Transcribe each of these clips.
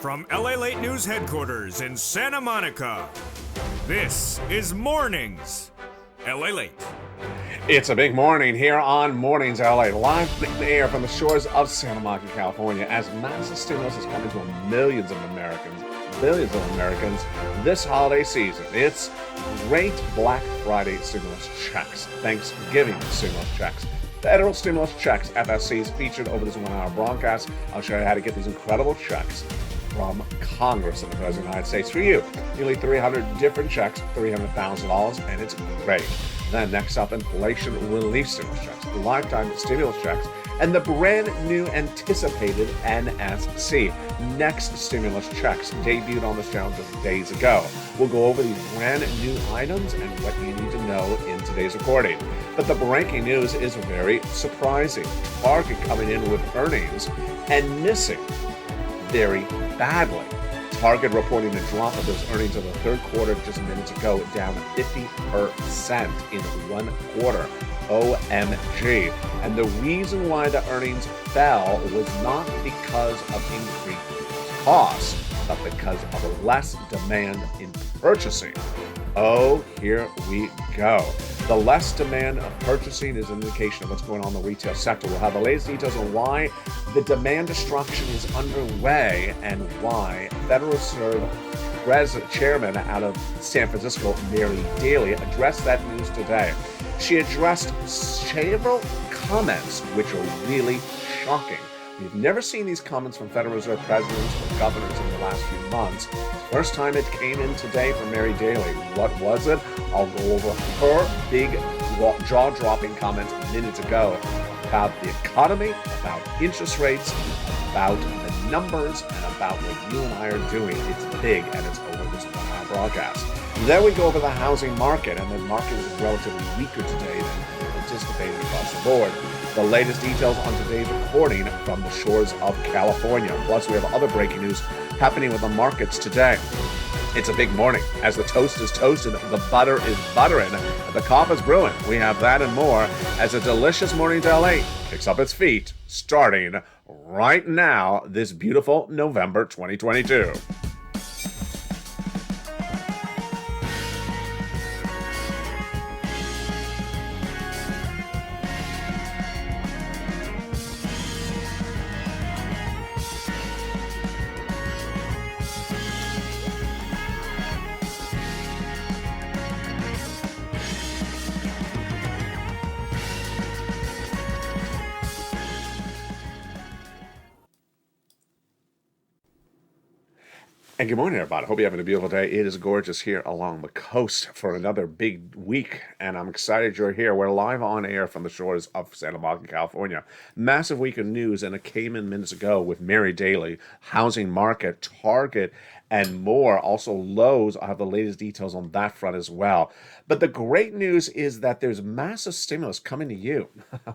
From LALATE News Headquarters in Santa Monica, this is Mornings LALATE. It's a big morning here on Mornings LA, live in the air from the shores of Santa Monica, California, as massive stimulus is coming to millions of Americans this holiday season. It's great Black Friday stimulus checks, Thanksgiving stimulus checks, federal stimulus checks, FSCs featured over this 1 hour broadcast. I'll show you how to get these incredible checks from Congress and the President of the United States for you. Nearly 300 different checks, $300,000, and it's great. Then next up, inflation relief stimulus checks, lifetime stimulus checks, and the brand new anticipated NSC, next stimulus checks, debuted on this channel just days ago. We'll go over these brand new items and what you need to know in today's recording. But the breaking news is very surprising. Target coming in with earnings and missing very badly. Target reporting a drop of those earnings in the third quarter just minutes ago, down 50% in 1 quarter. OMG. And the reason why the earnings fell was not because of increased costs, but because of less demand in purchasing. Oh, here we go. The less demand of purchasing is an indication of what's going on in the retail sector. We'll have the latest details on why the demand destruction is underway and why Federal Reserve Chairman out of San Francisco, Mary Daly, addressed that news today. She addressed several comments which are really shocking. We've never seen these comments from Federal Reserve presidents or governors in the last few months. First time it came in today from Mary Daly. What was it? I'll go over her big jaw-dropping comments minutes ago about the economy, about interest rates, about the numbers, and about what you and I are doing. It's big, and it's over this 1 hour broadcast. Then we go over the housing market, and the market is relatively weaker today than anticipated across the board. The latest details on today's recording from the shores of California. Plus, we have other breaking news happening with the markets today. It's a big morning. As the toast is toasted, the butter is buttering, the coffee is brewing. We have that and more as a delicious morning to LA kicks up its feet, starting right now, this beautiful November 2022. And good morning, everybody. Hope you're having a beautiful day. It is gorgeous here along the coast for another big week, and I'm excited you're here. We're live on air from the shores of Santa Monica, California. Massive week of news, and it came in minutes ago with Mary Daly, housing market, Target, and more. Also, Lowe's. I have the latest details on that front as well. But the great news is that there's massive stimulus coming to you.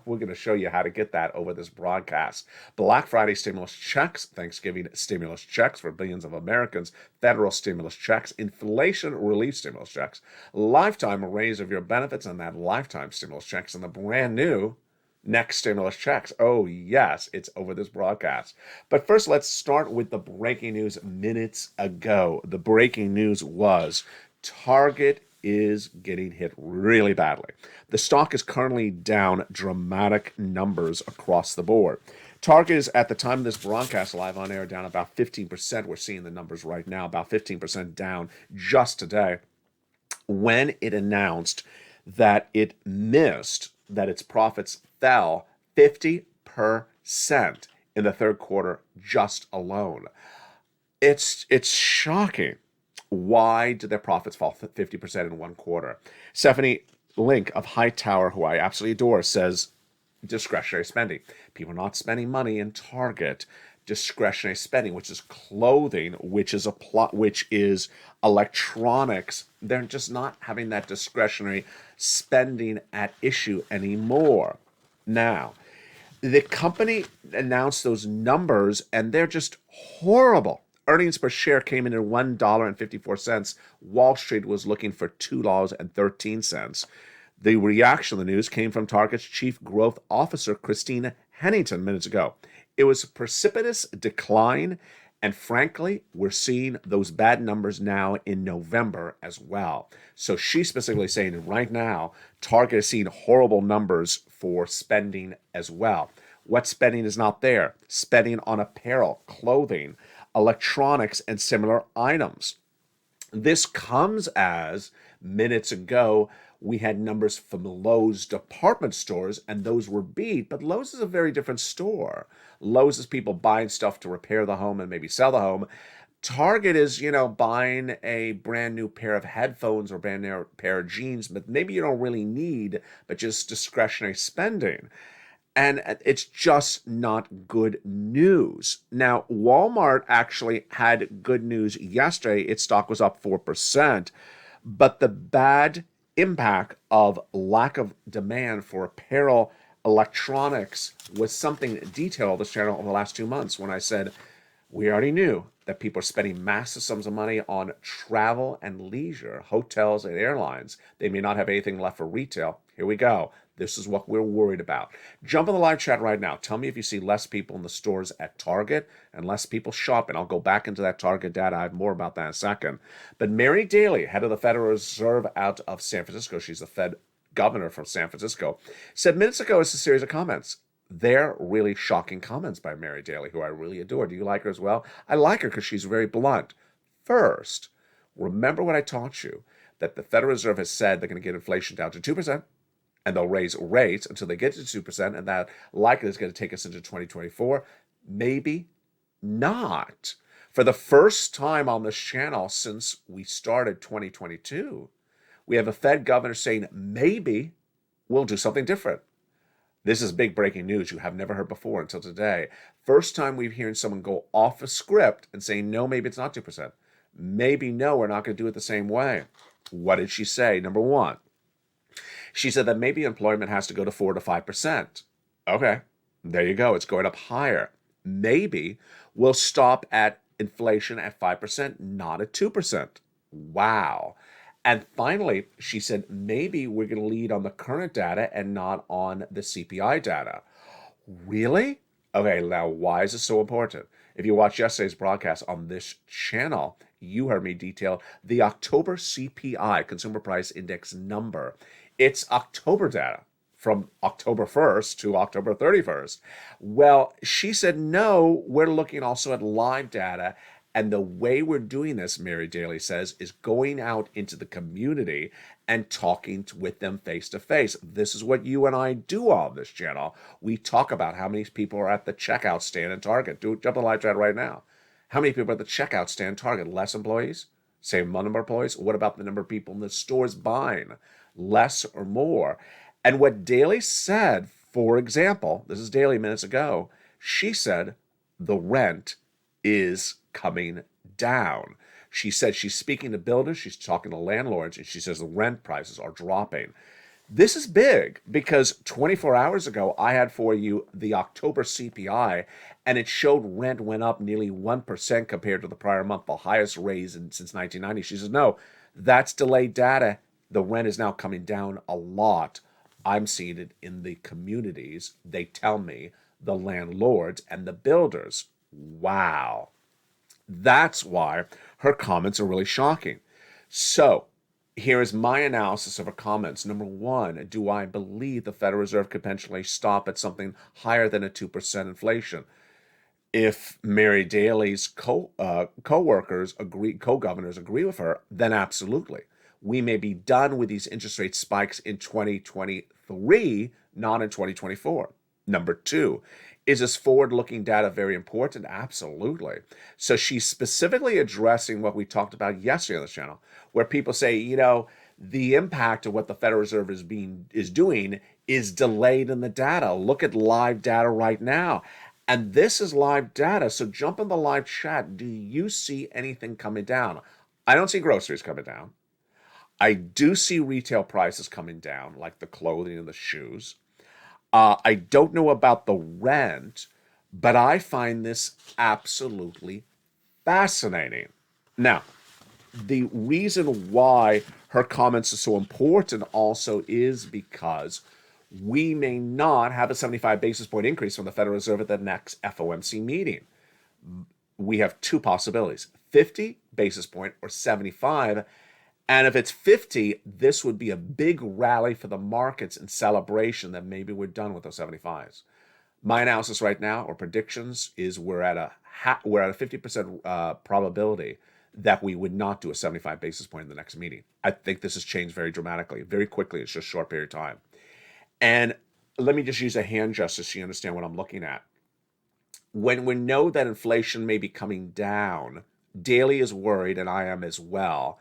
We're going to show you how to get that over this broadcast. Black Friday stimulus checks, Thanksgiving stimulus checks for billions of Americans, federal stimulus checks, inflation relief stimulus checks, lifetime raise of your benefits, and that lifetime stimulus checks, and the brand new next stimulus checks. Oh, yes, it's over this broadcast. But first, let's start with the breaking news minutes ago. The breaking news was Target is getting hit really badly. The stock is currently down dramatic numbers across the board. Target is, at the time of this broadcast live on air, down about 15%. We're seeing the numbers right now, about 15% down just today, when it announced that it missed, that its profits fell 50% in the third quarter just alone. It's shocking. Why did their profits fall 50% in 1 quarter? Stephanie Link of Hightower, who I absolutely adore, says discretionary spending. People are not spending money in Target. Discretionary spending, which is clothing, which is electronics. They're just not having that discretionary spending at issue anymore. Now, the company announced those numbers, and they're just horrible. Earnings per share came in at $1.54. Wall Street was looking for $2.13. The reaction to the news came from Target's Chief Growth Officer, Christine Hennington, minutes ago. It was a precipitous decline, And frankly, we're seeing those bad numbers now in November as well. So she's specifically saying right now, Target is seeing horrible numbers for spending as well. What spending is not there? Spending on apparel, clothing, electronics, and similar items. This comes as minutes ago we had numbers from Lowe's department stores, and those were beat, but Lowe's is a very different store. Lowe's is people buying stuff to repair the home and maybe sell the home. Target is, buying a brand new pair of headphones or brand new pair of jeans, but maybe you don't really need, but just discretionary spending. And it's just not good news. Now, Walmart actually had good news yesterday. Its stock was up 4%, but the bad impact of lack of demand for apparel, electronics was something detailed on this channel over the last 2 months when I said we already knew that people are spending massive sums of money on travel and leisure, hotels and airlines. They may not have anything left for retail. Here we go. This is what we're worried about. Jump in the live chat right now. Tell me if you see less people in the stores at Target and less people shopping. I'll go back into that Target data. I have more about that in a second. But Mary Daly, head of the Federal Reserve out of San Francisco, she's the Fed governor from San Francisco, said minutes ago it's a series of comments. They're really shocking comments by Mary Daly, who I really adore. Do you like her as well? I like her because she's very blunt. First, remember what I taught you, that the Federal Reserve has said they're going to get inflation down to 2%. And they'll raise rates until they get to 2%, and that likely is going to take us into 2024. Maybe not. For the first time on this channel since we started 2022, we have a Fed governor saying maybe we'll do something different. This is big breaking news you have never heard before until today. First time we've hearing someone go off a script and saying, no, maybe it's not 2%. Maybe no, we're not going to do it the same way. What did she say? Number one, she said that maybe employment has to go to 4 to 5%. Okay, there you go. It's going up higher. Maybe we'll stop at inflation at 5%, not at 2%. Wow. And finally, she said maybe we're going to lead on the current data and not on the CPI data. Really? Okay, now why is this so important? If you watched yesterday's broadcast on this channel, you heard me detail the October CPI, Consumer Price Index number. It's October data from October 1st to October 31st. Well, she said, no, we're looking also at live data. And the way we're doing this, Mary Daly says, is going out into the community and talking with them face to face. This is what you and I do on this channel. We talk about how many people are at the checkout stand at Target. Jump in the live chat right now. How many people are at the checkout stand at Target? Less employees? Same number of employees? What about the number of people in the stores buying? Less or more? And what Daly said, for example, this is Daly minutes ago, she said the rent is coming down. She said she's speaking to builders, she's talking to landlords, and she says the rent prices are dropping. This is big because 24 hours ago, I had for you the October CPI, and it showed rent went up nearly 1% compared to the prior month, the highest raise since 1990. She says, no, that's delayed data. The rent is now coming down a lot. I'm seeing it in the communities. They tell me, the landlords and the builders. Wow. That's why her comments are really shocking. So here is my analysis of her comments. Number one, do I believe the Federal Reserve could potentially stop at something higher than a 2% inflation? If Mary Daly's co-governors agree with her, then absolutely. We may be done with these interest rate spikes in 2023, not in 2024. Number two, is this forward-looking data very important? Absolutely. So she's specifically addressing what we talked about yesterday on the channel, where people say, the impact of what the Federal Reserve is doing is delayed in the data. Look at live data right now. And this is live data. So jump in the live chat. Do you see anything coming down? I don't see groceries coming down. I do see retail prices coming down, like the clothing and the shoes. I don't know about the rent, but I find this absolutely fascinating. Now, the reason why her comments are so important also is because we may not have a 75 basis point increase from the Federal Reserve at the next FOMC meeting. we have two possibilities, 50 basis point or 75. And if it's 50, this would be a big rally for the markets in celebration that maybe we're done with those 75s. My analysis right now, or predictions, is we're at a 50% probability that we would not do a 75 basis point in the next meeting. I think this has changed very dramatically, very quickly. It's just a short period of time. And let me just use a hand gesture so you understand what I'm looking at. When we know that inflation may be coming down, Daly is worried, and I am as well,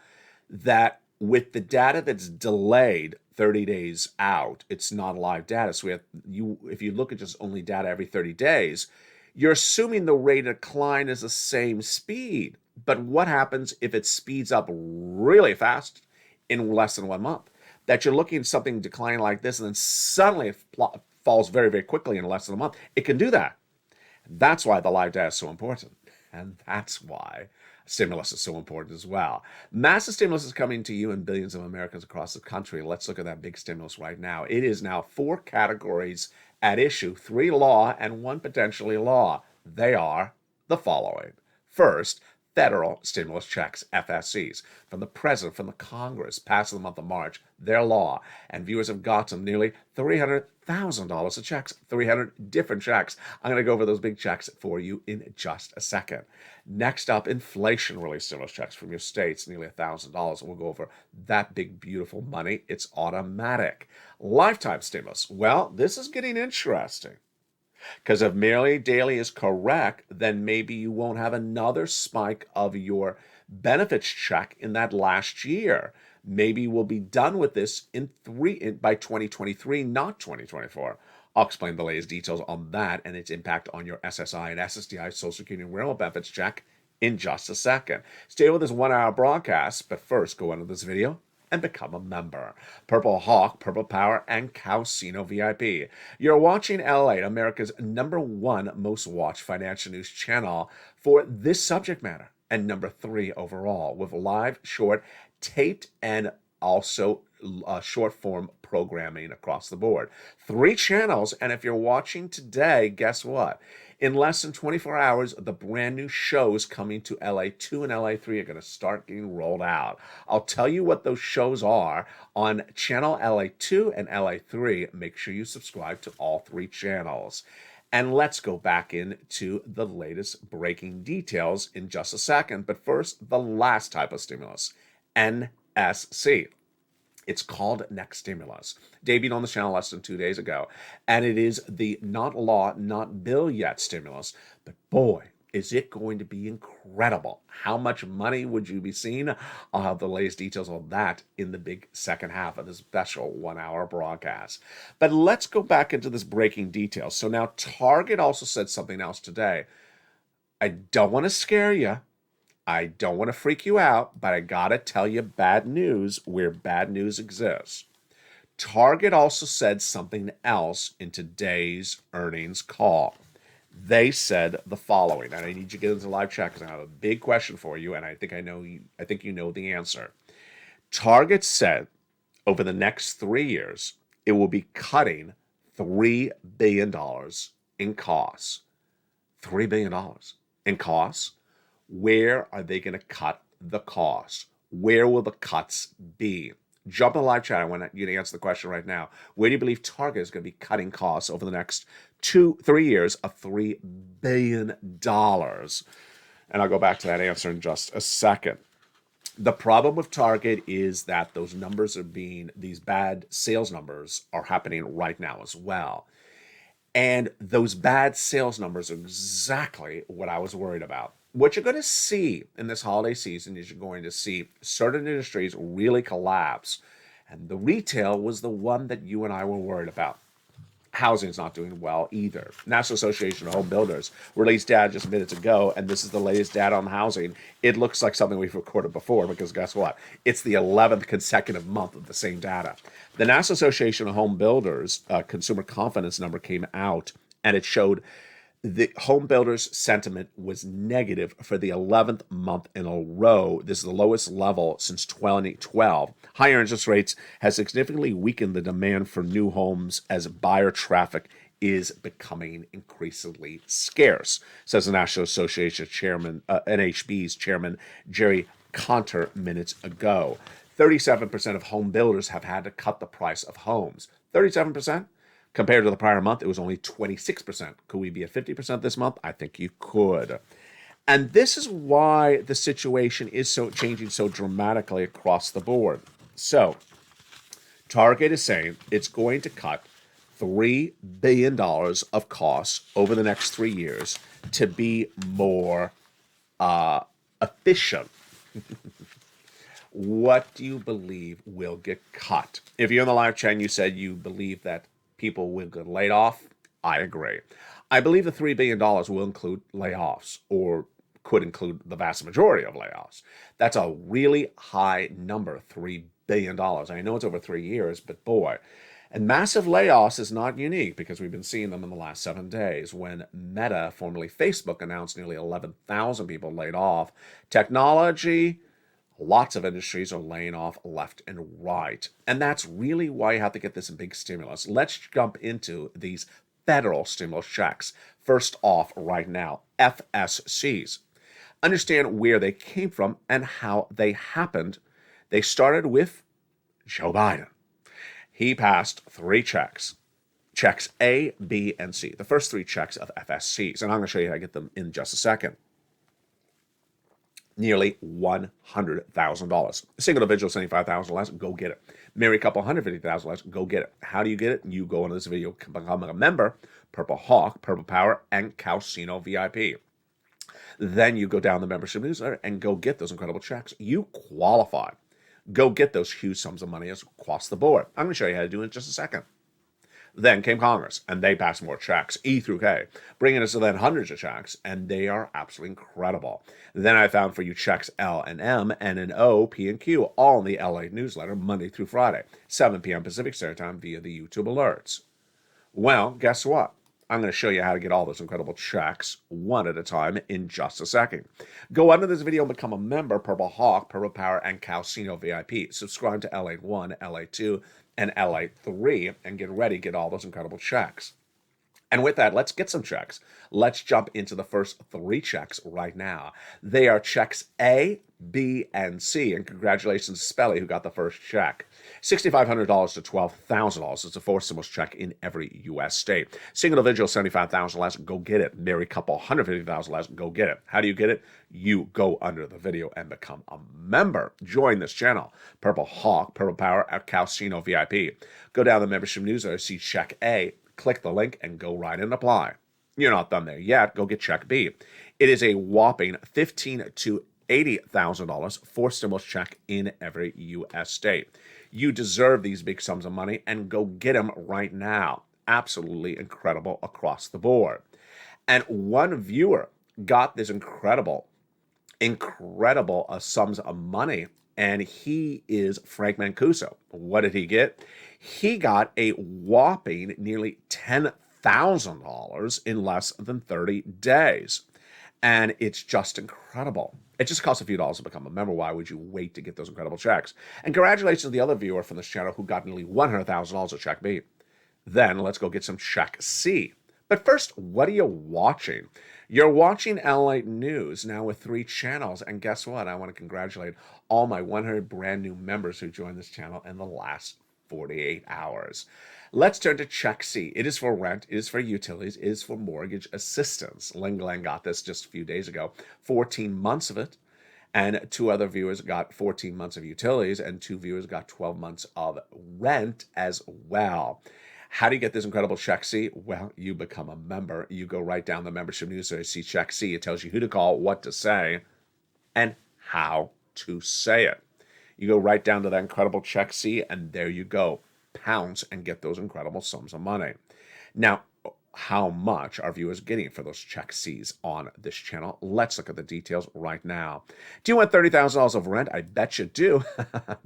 that with the data that's delayed 30 days out, it's not live data. So if you look at just only data every 30 days, you're assuming the rate of decline is the same speed. But what happens if it speeds up really fast in less than 1 month? That you're looking at something declining like this, and then suddenly it falls very, very quickly in less than a month. It can do that. That's why the live data is so important. And that's why stimulus is so important as well. Massive stimulus is coming to you and billions of Americans across the country. Let's look at that big stimulus right now. It is now 4 categories at issue, 3 law and 1 potentially law. They are the following. First, federal stimulus checks, FSCs, from the president, from the Congress, passed in the month of March, their law. And viewers have gotten nearly $300,000 of checks, 300 different checks. I'm going to go over those big checks for you in just a second. Next up, inflation relief stimulus checks from your states, nearly $1,000. We'll go over that big, beautiful money. It's automatic. Lifetime stimulus. Well, this is getting interesting. Because if merely Daly is correct, then maybe you won't have another spike of your benefits check in that last year. Maybe we'll be done with this by 2023, not 2024. I'll explain the latest details on that and its impact on your SSI and SSDI Social Security and Rental Benefits check in just a second. Stay with this 1-hour broadcast, but first go into this video and become a member. Purple Hawk, Purple Power, and Calcino VIP. You're watching LALATE, America's #1 most watched financial news channel for this subject matter, and #3 overall, with live, short, taped, and also short form programming across the board. 3 channels, and if you're watching today, guess what? In less than 24 hours, the brand new shows coming to LA2 and LA3 are going to start getting rolled out. I'll tell you what those shows are on channel LA2 and LA3. Make sure you subscribe to all 3 channels. And let's go back into the latest breaking details in just a second. But first, the last type of stimulus, NSC. It's called Next Stimulus. Debuted on the channel less than 2 days ago. And it is the not law, not bill yet stimulus. But boy, is it going to be incredible. How much money would you be seeing? I'll have the latest details on that in the big second half of this special 1-hour broadcast. But let's go back into this breaking details. So now Target also said something else today. I don't want to scare you. I don't want to freak you out, but I gotta tell you bad news where bad news exists. Target also said something else in today's earnings call. They said the following, and I need you to get into the live chat because I have a big question for you, and I think you know the answer. Target said over the next 3 years, it will be cutting $3 billion in costs. $3 billion in costs. Where are they going to cut the costs? Where will the cuts be? Jump in the live chat. I want you to answer the question right now. Where do you believe Target is going to be cutting costs over the next 3 years of $3 billion? And I'll go back to that answer in just a second. The problem with Target is that those numbers these bad sales numbers are happening right now as well. And those bad sales numbers are exactly what I was worried about. What you're going to see in this holiday season is you're going to see certain industries really collapse. And the retail was the one that you and I were worried about. Housing's not doing well either. National Association of Home Builders released data just minutes ago, and this is the latest data on housing. It looks like something we've recorded before because guess what? It's the 11th consecutive month of the same data. The National Association of Home Builders consumer confidence number came out, and it showed the home builders' sentiment was negative for the 11th month in a row. This is the lowest level since 2012. Higher interest rates has significantly weakened the demand for new homes as buyer traffic is becoming increasingly scarce, says the National Association Chairman, NHB's Chairman Jerry Conter minutes ago. 37% of home builders have had to cut the price of homes. 37%? Compared to the prior month, it was only 26%. Could we be at 50% this month? I think you could. And this is why the situation is so changing so dramatically across the board. So, Target is saying it's going to cut $3 billion of costs over the next 3 years to be more efficient. What do you believe will get cut? If you're in the live chat and you said you believe that people will get laid off, I agree. I believe the $3 billion will include layoffs, or could include the vast majority of layoffs. That's a really high number, $3 billion. I know it's over 3 years, but boy. And massive layoffs is not unique because we've been seeing them in the last 7 days when Meta, formerly Facebook, announced nearly 11,000 people laid off. Technology, lots of industries are laying off left and right. And that's really why you have to get this big stimulus. Let's jump into these federal stimulus checks. First off, right now, FSCs. Understand where they came from and how they happened. They started with Joe Biden. He passed 3 checks. Checks A, B, and C. The first 3 checks of FSCs. And I'm going to show you how to get them in just a second. Nearly $100,000. Single individual, $75,000 less, go get it. Married couple, $150,000 less, go get it. How do you get it? You go into this video, become a member, Purple Hawk, Purple Power, and Calcino VIP. Then you go down the membership newsletter and go get those incredible checks. You qualify. Go get those huge sums of money across the board. I'm going to show you how to do it in just a second. Then came Congress, and they passed more checks, E through K, bringing us to then hundreds of checks, and they are absolutely incredible. Then I found for you checks L and M, N and O, P and Q, all in the LA newsletter, Monday through Friday, 7 p.m. Pacific Standard Time via the YouTube alerts. Well, guess what? I'm going to show you how to get all those incredible checks one at a time in just a second. Go under this video and become a member, Purple Hawk, Purple Power, and Calcino VIP. Subscribe to LA1, LA2, and LA3, and get ready, get all those incredible checks. And with that, let's get some checks. Let's jump into the first 3 checks right now. They are checks A, B, and C. And congratulations to Spelly, who got the first check. $6,500 to $12,000. It's a 4 stimulus check in every U.S. state. Single individual, $75,000 less, go get it. Married couple, $150,000 less, go get it. How do you get it? You go under the video and become a member. Join this channel. Purple Hawk, Purple Power, at Calcino VIP. Go down the membership newsletter, see check A. Click the link and go right and apply. You're not done there yet. Go get check B. It is a whopping $15,000 to $80,000 for stimulus check in every U.S. state. You deserve these big sums of money, and go get them right now. Absolutely incredible across the board. And one viewer got this incredible sums of money, and he is Frank Mancuso. What did he get? He got a whopping nearly $10,000 in less than 30 days. And it's just incredible. It just costs a few dollars to become a member. Why would you wait to get those incredible checks? And congratulations to the other viewer from this channel who got nearly $100,000 of check B. Then let's go get some check C. But first, what are you watching? You're watching LA News now with 3 channels. And guess what? I want to congratulate all my 100 brand new members who joined this channel in the last 48 hours. Let's turn to check C. It is for rent, it is for utilities, it is for mortgage assistance. Ling Glenn got this just a few days ago, 14 months of it. And 2 other viewers got 14 months of utilities, and 2 viewers got 12 months of rent as well. How do you get this incredible check C? Well, you become a member. You go right down the membership newsletter, see check C. It tells you who to call, what to say, and how to say it. You go right down to that incredible check C, and there you go. Pounce and get those incredible sums of money. Now, how much are viewers getting for those check C's on this channel? Let's look at the details right now. Do you want $30,000 of rent? I bet you do.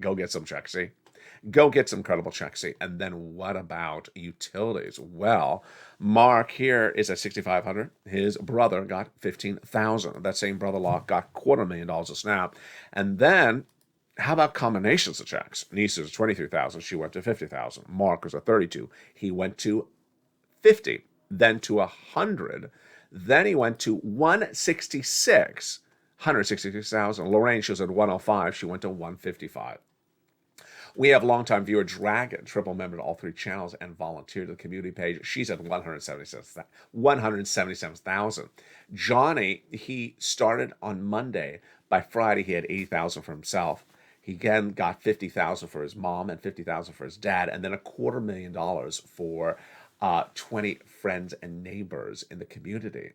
Go get some check C. Go get some incredible check C. And then what about utilities? Well, Mark here is at $6,500. His brother got $15,000. That same brother-in-law got $250,000 a snap. And then how about combinations of checks? Niece is $23,000. She went to $50,000. Mark was at $32,000. He went to 150, then to 100, then he went to 166,000. Lorraine, she was at 105. She went to 155. We have longtime viewer Dragon, triple member to all three channels and volunteer to the community page. She's at 177,000. Johnny, he started on Monday. By Friday, he had 80,000 for himself. He again got 50,000 for his mom and 50,000 for his dad, and then $250,000 for 20 friends and neighbors in the community.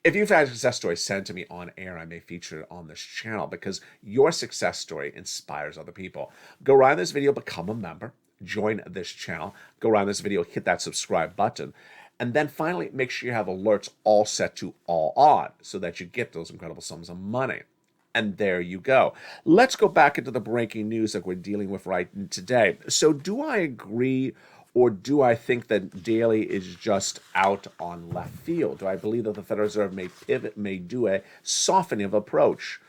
If you've had a success story sent to me on air, I may feature it on this channel because your success story inspires other people. Go around this video, become a member, join this channel, go around this video, hit that subscribe button, and then finally make sure you have alerts all set to all on so that you get those incredible sums of money. And there you go. Let's go back into the breaking news that we're dealing with right today. So do I agree, or do I think that Daly is just out on left field? Do I believe that the Federal Reserve may pivot, may do a softening of approach?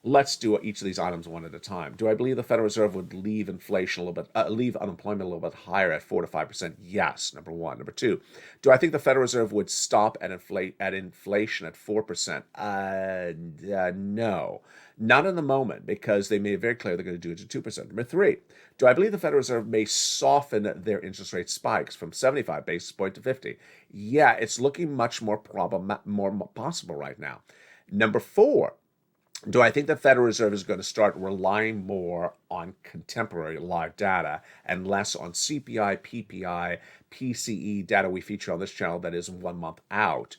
Let's do each of these items one at a time. Do I believe the Federal Reserve would leave inflation a little bit, leave unemployment a little bit higher at 4 to 5%? Yes, number one. Number two, do I think the Federal Reserve would stop at inflation at 4%? No, not in the moment, because they made it very clear they're going to do it to 2%. Number three, do I believe the Federal Reserve may soften their interest rate spikes from 75 basis points to 50? Yeah, it's looking much more possible right now. Number four, do I think the Federal Reserve is going to start relying more on contemporary live data and less on CPI, PPI, PCE data we feature on this channel that is 1 month out?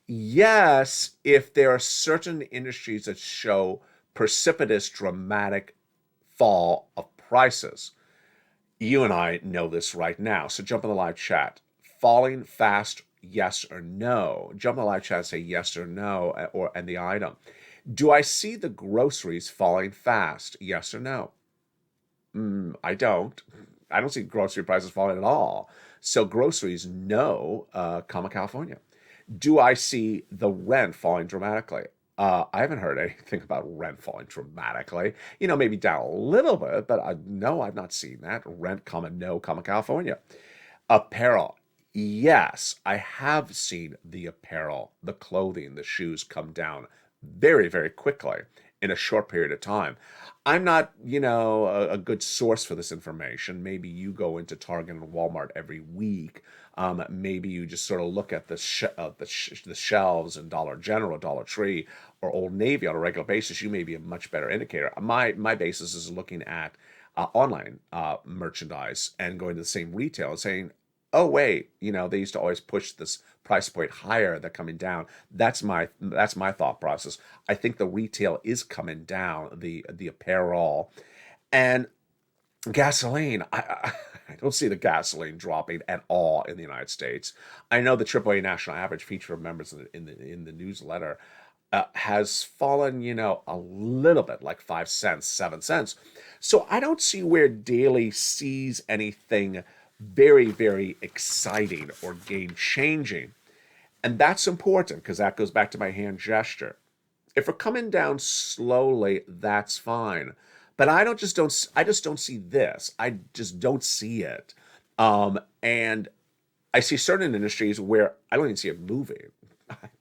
Yes, if there are certain industries that show precipitous, dramatic fall of prices. You and I know this right now, so jump in the live chat. Falling fast, yes or no? Jump in the live chat and say yes or no, and the item. Do I see the groceries falling fast? Yes or no? I don't. I don't see grocery prices falling at all. So groceries, no, California. Do I see the rent falling dramatically? I haven't heard anything about rent falling dramatically. Maybe down a little bit, but no, I've not seen that. Rent, no, California. Apparel. Yes, I have seen the apparel, the clothing, the shoes come down very, very quickly in a short period of time. I'm not, a good source for this information. Maybe you go into Target and Walmart every week. Maybe you just sort of look at the shelves in Dollar General, Dollar Tree, or Old Navy on a regular basis. You may be a much better indicator. My basis is looking at online merchandise and going to the same retail and saying, oh wait, they used to always push this price point higher. They're coming down. That's my thought process. I think the retail is coming down, the apparel, and gasoline. I don't see the gasoline dropping at all in the United States. I know the AAA national average feature of members in the newsletter has fallen, a little bit, like 5 cents, 7 cents. So I don't see where Daly sees anything very, very exciting or game-changing. And that's important because that goes back to my hand gesture. If we're coming down slowly, that's fine. But I just don't see this. I just don't see it. And I see certain industries where I don't even see it moving.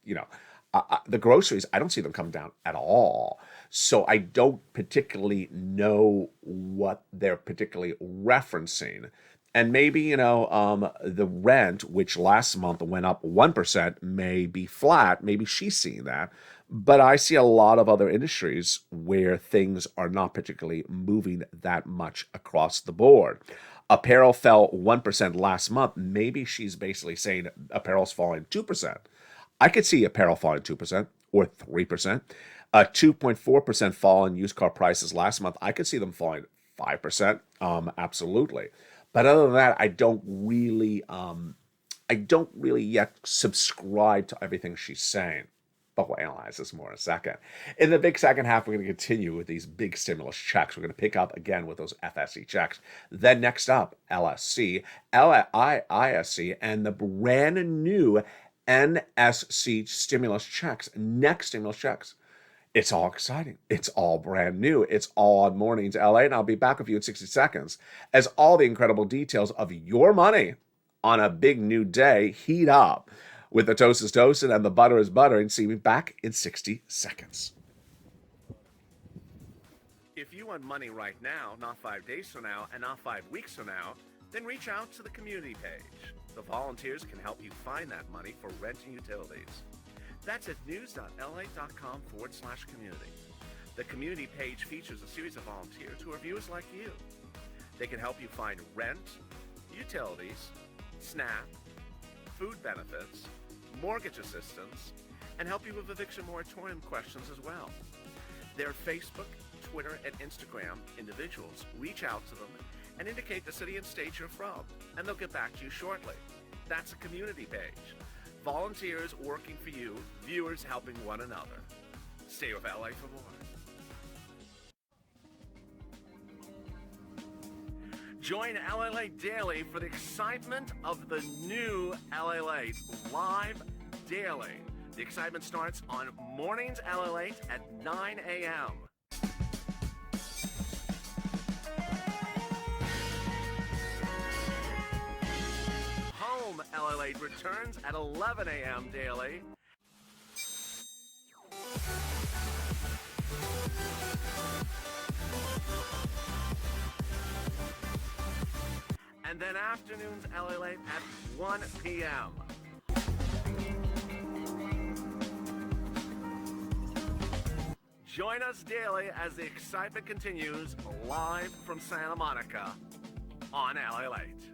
The groceries, I don't see them come down at all. So I don't particularly know what they're particularly referencing. And maybe, the rent, which last month went up 1%, may be flat. Maybe she's seeing that. But I see a lot of other industries where things are not particularly moving that much across the board. Apparel fell 1% last month. Maybe she's basically saying apparel's falling 2%. I could see apparel falling 2% or 3%. A 2.4% fall in used car prices last month. I could see them falling 5%. Absolutely. But other than that, I don't really yet subscribe to everything she's saying. But we'll analyze this more in a second. In the big second half, we're going to continue with these big stimulus checks. We're going to pick up again with those FSE checks. Then next up, LSC, ISC, and the brand new NSC stimulus checks. Next stimulus checks. It's all exciting. It's all brand new. It's all on Mornings LA, and I'll be back with you in 60 seconds as all the incredible details of your money on a big new day, heat up with the toast is toasted and the butter is buttering. See me back in 60 seconds. If you want money right now, not 5 days from now, and not 5 weeks from now, then reach out to the community page. The volunteers can help you find that money for rent and utilities. That's at news.lalate.com/community. The community page features a series of volunteers who are viewers like you. They can help you find rent, utilities, SNAP, food benefits, mortgage assistance, and help you with eviction moratorium questions as well. Their Facebook, Twitter, and Instagram individuals reach out to them and indicate the city and state you're from, and they'll get back to you shortly. That's a community page. Volunteers working for you, viewers helping one another. Stay with LA for more. Join LALATE Daily for the excitement of the new LALATE live daily. The excitement starts on Mornings LALATE at 9 a.m. Home LALATE returns at 11 a.m. daily. And then afternoons LALATE at 1 p.m. Join us daily as the excitement continues live from Santa Monica on LALATE.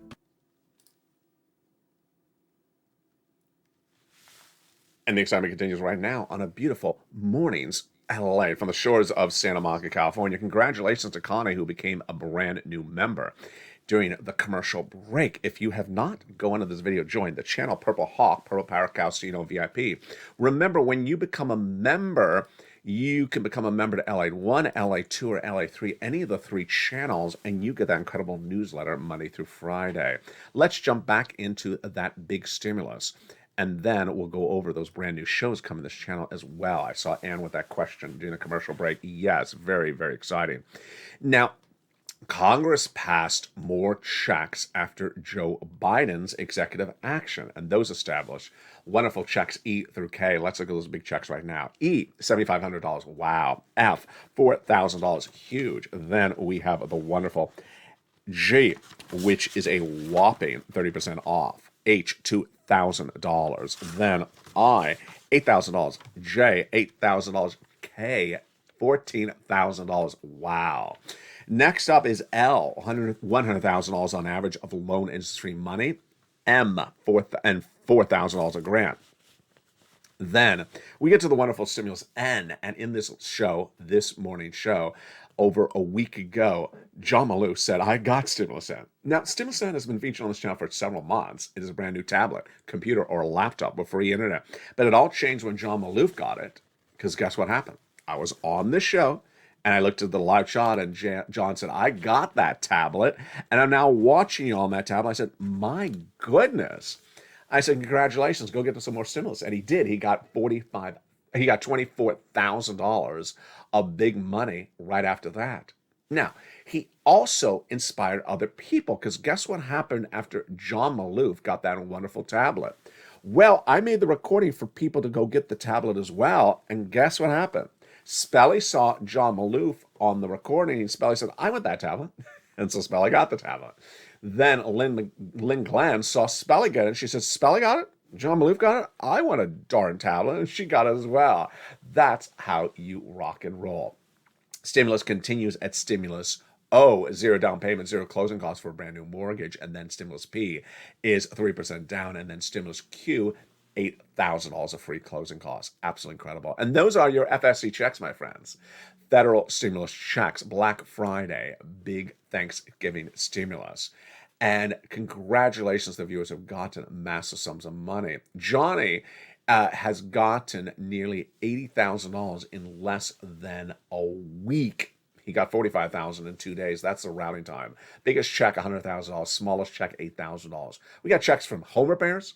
And the excitement continues right now on a beautiful Mornings LA from the shores of Santa Monica, California. Congratulations to Connie, who became a brand new member during the commercial break. If you have not, go into this video, join the channel Purple Hawk, Purple Parrot Calcino VIP. Remember, when you become a member, you can become a member to LA 1, LA 2, or LA 3, any of the 3 channels, and you get that incredible newsletter Monday through Friday. Let's jump back into that big stimulus. And then we'll go over those brand new shows coming to this channel as well. I saw Ann with that question during the commercial break. Yes, very, very exciting. Now, Congress passed more checks after Joe Biden's executive action, and those established wonderful checks E through K. Let's look at those big checks right now. E, $7,500. Wow. F, $4,000. Huge. Then we have the wonderful G, which is a whopping 30% off. H, $2,000. Then I, $8,000. J, $8,000. K, $14,000. Wow. Next up is L, $100,000 on average of loan interest-free money. M, $4,000 a grant. Then we get to the wonderful stimulus N, and in this show, this morning show, over a week ago, John Maloof said, I got Stimulus N. Now, Stimulus N has been featured on this channel for several months. It is a brand new tablet, computer, or laptop with free internet. But it all changed when John Maloof got it, because guess what happened? I was on this show, and I looked at the live shot, and John said, I got that tablet, and I'm now watching you on that tablet. I said, my goodness. I said, congratulations, go get some more stimulus. And he did. He got $24,000 of big money right after that. Now, he also inspired other people, because guess what happened after John Maloof got that wonderful tablet? Well, I made the recording for people to go get the tablet as well, and guess what happened? Spelly saw John Maloof on the recording, and Spelly said, I want that tablet. And so Spelly got the tablet. Then Lynn Glenn saw Spelly get it, and she said, Spelly got it? John Maloof got it? I want a darn tablet, and she got it as well. That's how you rock and roll. Stimulus continues at Stimulus O, 0 down payment, 0 closing costs for a brand new mortgage, and then Stimulus P is 3% down, and then Stimulus Q, $8,000 of free closing costs. Absolutely incredible. And those are your FSC checks, my friends. Federal stimulus checks, Black Friday, big Thanksgiving stimulus. And congratulations to the viewers who have gotten massive sums of money. Johnny has gotten nearly $80,000 in less than a week. He got $45,000 in 2 days. That's the routing time. Biggest check, $100,000. Smallest check, $8,000. We got checks from home repairs,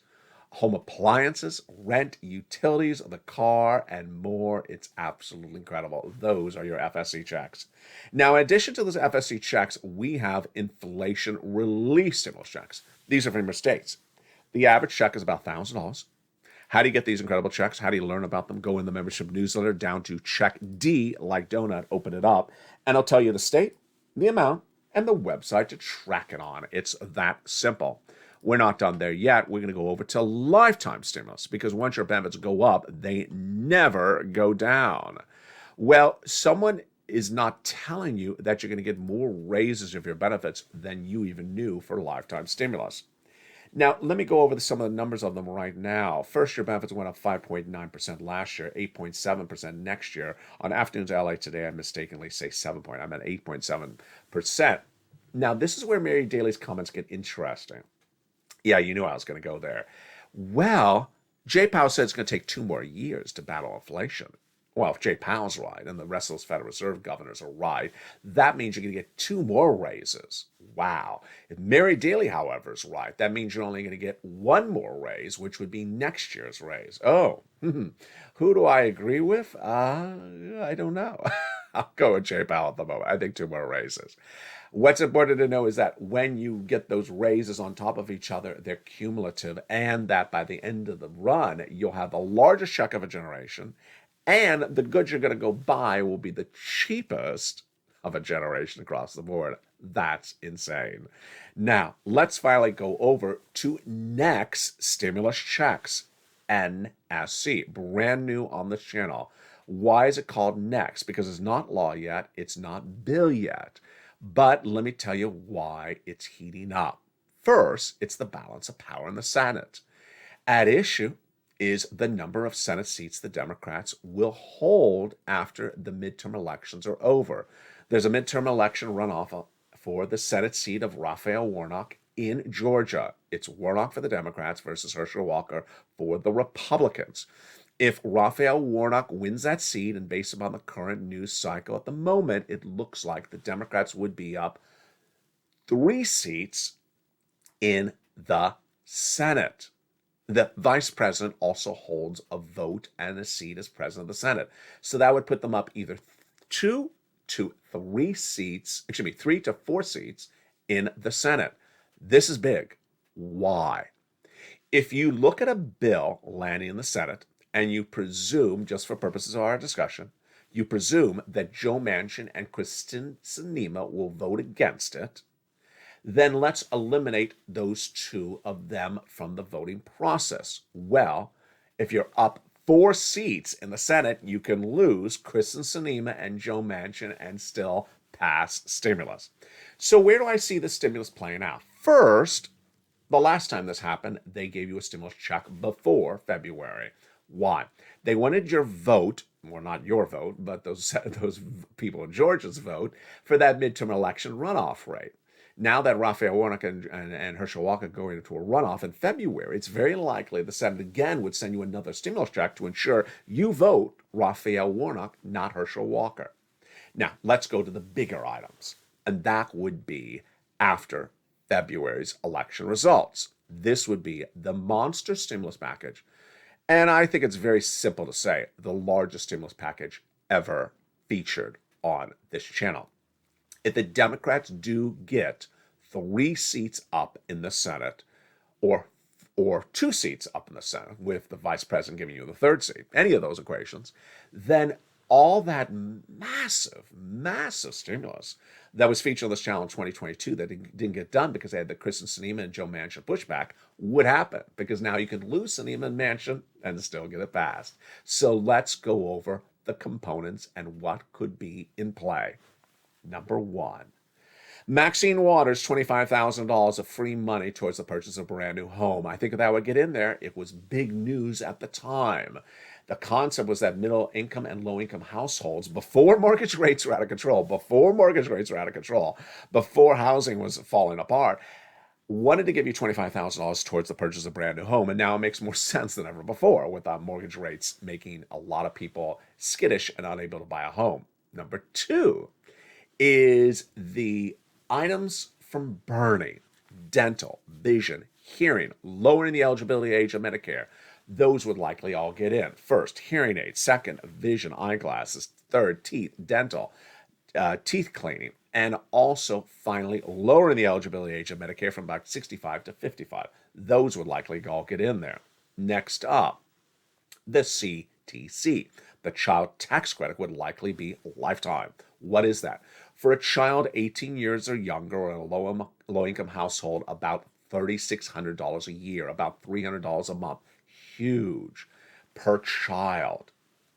home appliances, rent, utilities, the car, and more. It's absolutely incredible. Those are your FSC checks. Now, in addition to those FSC checks, we have inflation relief stimulus checks. These are from your states. The average check is about $1,000. How do you get these incredible checks? How do you learn about them? Go in the membership newsletter down to check D, like donut, open it up, and it'll tell you the state, the amount, and the website to track it on. It's that simple. We're not done there yet. We're going to go over to lifetime stimulus, because once your benefits go up, they never go down. Well, someone is not telling you that you're going to get more raises of your benefits than you even knew for lifetime stimulus. Now, let me go over some of the numbers of them right now. First, your benefits went up 5.9% last year, 8.7% next year. On Afternoons LA today, I mistakenly say 7 I meant 8.7%. Now, this is where Mary Daly's comments get interesting. Yeah, you knew I was going to go there. Well, Jay Powell said it's going to take 2 more years to battle inflation. Well, if Jay Powell's right and the rest of those Federal Reserve governors are right, that means you're going to get 2 more raises. Wow. If Mary Daly, however, is right, that means you're only going to get 1 more raise, which would be next year's raise. Oh, who do I agree with? I don't know. I'll go with Jay Powell at the moment. I think 2 more raises. What's important to know is that when you get those raises on top of each other, they're cumulative, and that by the end of the run, you'll have the largest check of a generation, and the goods you're going to go buy will be the cheapest of a generation across the board. That's insane. Now, let's finally go over to next stimulus checks, NSC, brand new on this channel. Why is it called next? Because it's not law yet. It's not bill yet. But let me tell you why it's heating up. First, it's the balance of power in the Senate. At issue is the number of Senate seats the Democrats will hold after the midterm elections are over. There's a midterm election runoff for the Senate seat of Raphael Warnock in Georgia. It's Warnock for the Democrats versus Herschel Walker for the Republicans. If Raphael Warnock wins that seat, and based upon the current news cycle at the moment, it looks like the Democrats would be up 3 seats in the Senate. The vice president also holds a vote and a seat as president of the Senate. So that would put them up either 2 to 3 seats, 3 to 4 seats in the Senate. This is big. Why? If you look at a bill landing in the Senate and you presume, just for purposes of our discussion, you presume that Joe Manchin and Kristen Sinema will vote against it, then let's eliminate those 2 of them from the voting process. Well, if you're up 4 seats in the Senate, you can lose Kristen Sinema and Joe Manchin and still pass stimulus. So where do I see the stimulus playing out? First, the last time this happened, they gave you a stimulus check before February. Why? They wanted your vote, well, not your vote, but those people in Georgia's vote, for that midterm election runoff rate. Now that Raphael Warnock and Herschel Walker go into a runoff in February, it's very likely the Senate again would send you another stimulus check to ensure you vote Raphael Warnock, not Herschel Walker. Now, let's go to the bigger items, and that would be after February's election results. This would be the monster stimulus package, and I think it's very simple to say, the largest stimulus package ever featured on this channel. If the Democrats do get 3 seats up in the Senate, or 2 seats up in the Senate, with the vice president giving you the 3rd seat, any of those equations, then all that massive stimulus that was featured on this channel in 2022 that didn't get done because they had the Kristen Sinema and Joe Manchin pushback would happen, because now you can lose Sinema and Manchin and still get it passed. So let's go over the components and what could be in play. Number 1, Maxine Waters, $25,000 of free money towards the purchase of a brand new home. I think that would get in there. It was big news at the time. The concept was that middle income and low income households, before mortgage rates were out of control, before housing was falling apart, wanted to give you $25,000 towards the purchase of a brand new home. And now it makes more sense than ever before, with mortgage rates making a lot of people skittish and unable to buy a home. Number 2 is the items from Bernie: dental, vision, hearing, lowering the eligibility age of Medicare. Those would likely all get in. First, hearing aids. Second, vision, eyeglasses. Third, teeth, dental, teeth cleaning. and also finally lowering the eligibility age of Medicare from about 65 to 55. Those would likely all get in there. Next up, the CTC. The child tax credit would likely be lifetime. What is that? For a child 18 years or younger or in a low-income household, about $3,600 a year, about $300 a month. Huge per child.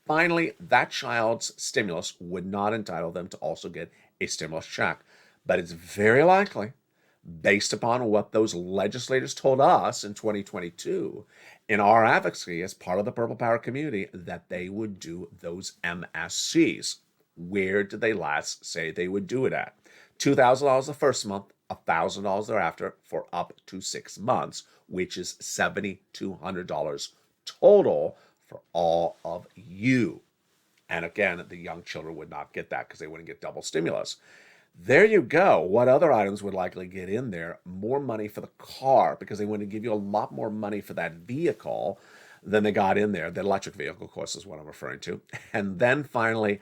Finally, that child's stimulus would not entitle them to also get a stimulus check. But it's very likely, based upon what those legislators told us in 2022, in our advocacy as part of the Purple Power community, that they would do those MSCs. Where did they last say they would do it at? $2,000 the first month, $1,000 thereafter for up to 6 months, which is $7,200 total for all of you. And again, the young children would not get that because they wouldn't get double stimulus. There you go. What other items would likely get in there? More money for the car, because they want to give you a lot more money for that vehicle than they got in there. The electric vehicle, of course, is what I'm referring to. And then finally,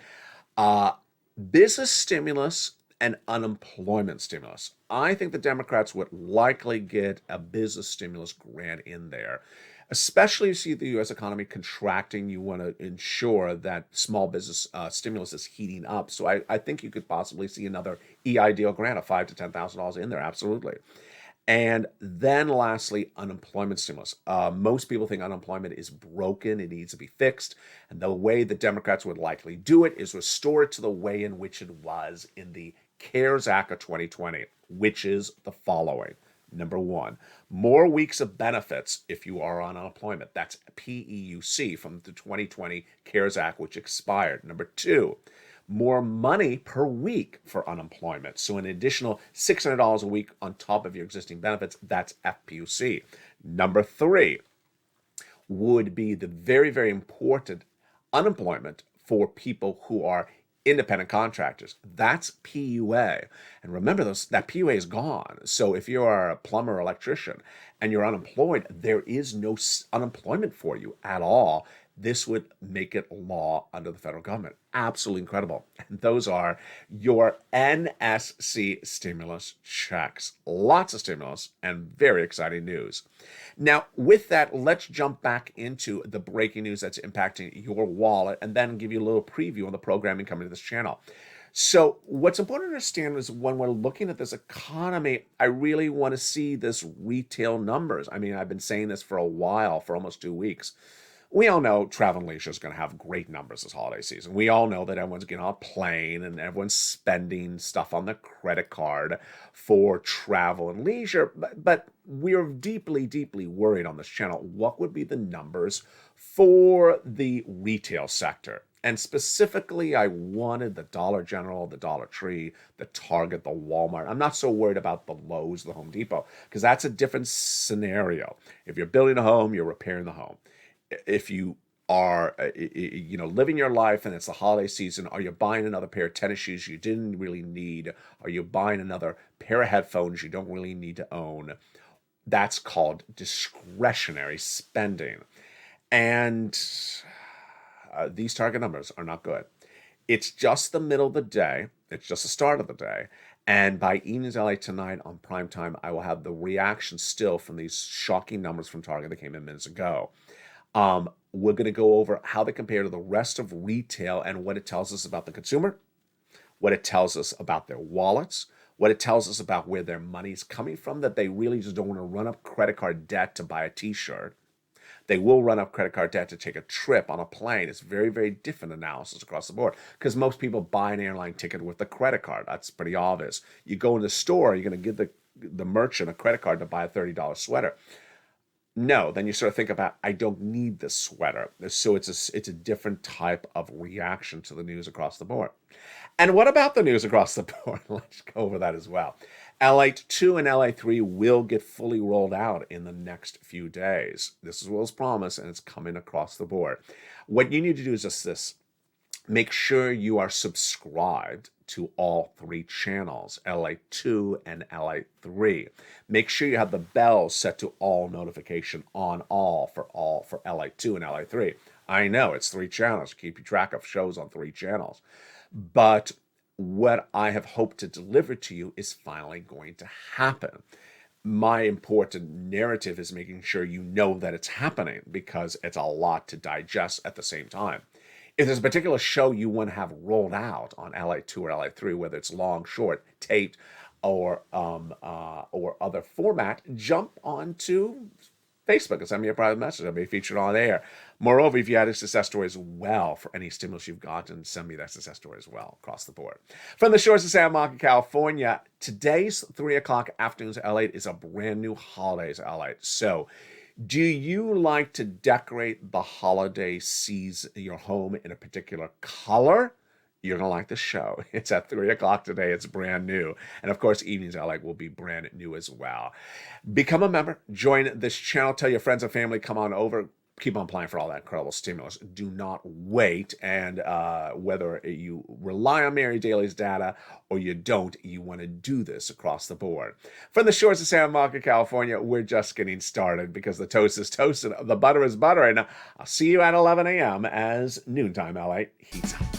business stimulus and unemployment stimulus. I think the Democrats would likely get a business stimulus grant in there. Especially if you see the U.S. economy contracting, you want to ensure that small business stimulus is heating up. So I think you could possibly see another EIDL grant of $5,000 to $10,000 in there, absolutely. And then lastly, unemployment stimulus. Most people think unemployment is broken, it needs to be fixed. And the way the Democrats would likely do it is restore it to the way in which it was in the CARES Act of 2020, which is the following. Number one, more weeks of benefits if you are on unemployment. That's PEUC from the 2020 CARES Act, which expired. Number two, more money per week for unemployment. So an additional $600 a week on top of your existing benefits. That's FPUC. Number three would be the very, very important unemployment for people who are independent contractors. That's PUA. And remember, that PUA is gone. So if you are a plumber or electrician and you're unemployed, there is no unemployment for you at all. This would make it law under the federal government. Absolutely incredible. And those are your NSC stimulus checks. Lots of stimulus and very exciting news. Now, with that, let's jump back into the breaking news that's impacting your wallet and then give you a little preview on the programming coming to this channel. So what's important to understand is when we're looking at this economy, I really want to see this retail numbers. I mean, I've been saying this for a while, for almost 2 weeks. We all know Travel and Leisure is going to have great numbers this holiday season. We all know that everyone's getting on a plane and everyone's spending stuff on the credit card for travel and leisure. But we're deeply, deeply worried on this channel. What would be the numbers for the retail sector? And specifically, I wanted the Dollar General, the Dollar Tree, the Target, the Walmart. I'm not so worried about the Lowe's, the Home Depot, because that's a different scenario. If you're building a home, you're repairing the home. If you are, living your life and it's the holiday season, are you buying another pair of tennis shoes you didn't really need? Are you buying another pair of headphones you don't really need to own? That's called discretionary spending. And these target numbers are not good. It's just the middle of the day. It's just the start of the day. And by Evenings LA tonight on primetime, I will have the reaction still from these shocking numbers from Target that came in minutes ago. We're going to go over how they compare to the rest of retail and what it tells us about the consumer, what it tells us about their wallets, what it tells us about where their money's coming from, that they really just don't want to run up credit card debt to buy a t-shirt. They will run up credit card debt to take a trip on a plane. It's very, very different analysis across the board because most people buy an airline ticket with a credit card. That's pretty obvious. You go in the store, you're going to give the merchant a credit card to buy a $30 sweater. No, then you sort of think about, I don't need this sweater. So it's a different type of reaction to the news across the board. And what about the news across the board? Let's go over that as well. LATE 2 and LATE 3 will get fully rolled out in the next few days. This is what was promised, and it's coming across the board. What you need to do is just this. Make sure you are subscribed to all 3 channels, LATE 2 and LATE 3. Make sure you have the bell set to all notification on all for LATE 2 and LATE 3. I know it's 3 channels. Keep track of shows on 3 channels. But what I have hoped to deliver to you is finally going to happen. My important narrative is making sure you know that it's happening, because it's a lot to digest at the same time. If there's a particular show you want to have rolled out on LA2 or LA3, whether it's long, short, taped, or other format, jump onto Facebook and send me a private message. I'll be featured on air. Moreover, if you had a success story as well for any stimulus you've gotten, send me that success story as well across the board. From the shores of Santa Monica, California, today's 3 o'clock afternoons LA is a brand new holidays LA. So do you like to decorate the holiday season, your home in a particular color? You're going to like the show. It's at 3 o'clock today. It's brand new. And of course, Evenings LA will be brand new as well. Become a member. Join this channel. Tell your friends and family, come on over. Keep on applying for all that incredible stimulus. Do not wait. And whether you rely on Mary Daly's data or you don't, you want to do this across the board. From the shores of Santa Monica, California, we're just getting started, because the toast is toasted, the butter is buttering. I'll see you at 11 a.m. as Noontime LA heats up.